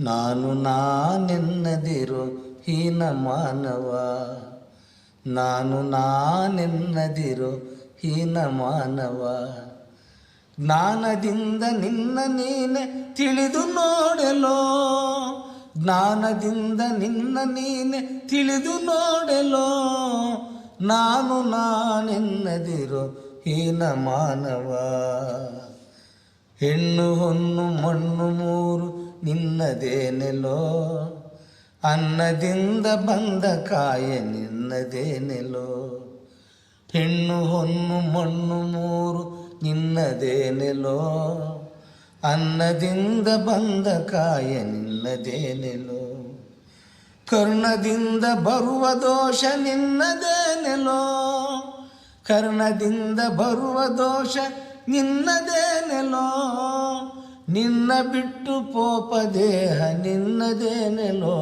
ನಾನು ನಾನೆನ್ನದಿರೋ ಹೀನ ಮಾನವ, ನಾನು ನಾನೆನ್ನದಿರೋ ಹೀನ ಮಾನವ. ಜ್ಞಾನದಿಂದ ನಿನ್ನ ನೀನೆ ತಿಳಿದು ನೋಡೆಲೋ, ಜ್ಞಾನದಿಂದ ನಿನ್ನ ನೀನೆ ತಿಳಿದು ನೋಡೆಲೋ. ನಾನು ನಾನೆನ್ನದಿರೋ ಹೀನ ಮಾನವ. ಹೆಣ್ಣು ಹೊನ್ನು ಮಣ್ಣು ಮೂರು ನಿನ್ನದೇನೆಲೋ, ಅನ್ನದಿಂದ ಬಂದ ಕಾಯ ನಿನ್ನದೇನೆಲೋ. ಹೆಣ್ಣು ಹೊನ್ನು ಮಣ್ಣು ಮೂರು ನಿನ್ನದೇನೆಲೋ, ಅನ್ನದಿಂದ ಬಂದ ಕಾಯ ನಿನ್ನದೇನೆಲೋ. ಕರ್ಣದಿಂದ ಬರುವ ದೋಷ ನಿನ್ನದೇನೆಲೋ, ಕರ್ಣದಿಂದ ಬರುವ ದೋಷ ನಿನ್ನದೇನೆಲೋ. ನಿನ್ನ ಬಿಟ್ಟು ಪೋಪ ದೇಹ ನಿನ್ನದೇನೆಲೋ.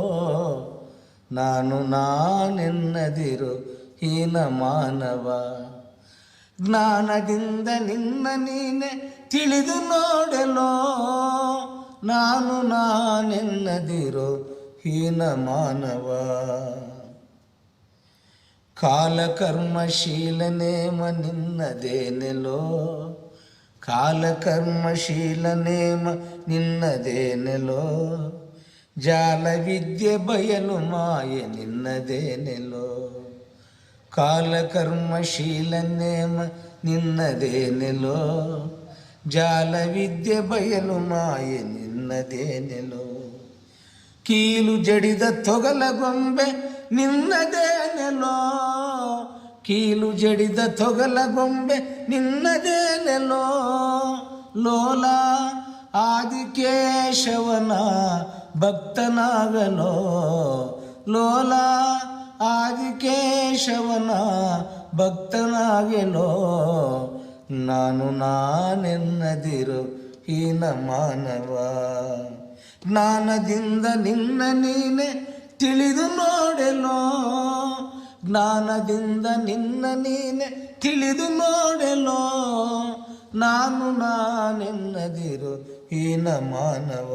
ನಾನು ನಾನೆನ್ನದಿರೋ ಹೀನ ಮಾನವ. ಜ್ಞಾನದಿಂದ ನಿನ್ನ ನೀನೆ ತಿಳಿದು ನೋಡೆಲೋ, ನಾನು ನಾನೆನ್ನದಿರೋ ಹೀನ ಮಾನವ. ಕಾಲಕರ್ಮಶೀಲ ನೇಮ ನಿನ್ನದೇನೆಲೋ, ಕಾಲಕರ್ಮಶೀಲ ನೇಮ ನಿನ್ನದೇನೆಲೋ. ಜಾಲ ವಿದ್ಯೆ ಬಯಲು ಮಾಯೆ ನಿನ್ನದೇನೆಲೋ. ಕಾಲಕರ್ಮಶೀಲ ನೇಮ ನಿನ್ನದೇನೆಲೋ, ಜಾಲ ವಿದ್ಯೆ ಬಯಲು ಮಾಯೆ ನಿನ್ನದೇನೆಲೋ. ಕೀಲು ಜಡಿದ ತೊಗಲ ಗೊಂಬೆ ನಿನ್ನದೇನೆಲೋ, ಕೀಲು ಜಡಿದ ತೊಗಲ ಗೊಂಬೆ ನಿನ್ನದೇನೆಲೋ. ಲೋಲ ಆದಿಕೇಶವನ ಭಕ್ತನಾಗಲೋ, ಲೋಲ ಆದಿಕೇಶವನ ಭಕ್ತನಾಗಲೋ. ನಾನು ನಾನೆನ್ನದಿರೋ ಹೀನ ಮಾನವ. ಜ್ಞಾನದಿಂದ ನಿನ್ನ ನೀನೆ ತಿಳಿದು ನೋಡೆಲೋ, ಜ್ಞಾನದಿಂದ ನಿನ್ನ ನೀನೆ ತಿಳಿದು ನೋಡೆಲೋ. ನಾನು ನಾನೆನ್ನದಿರೋ ಹೀನ ಮಾನವ.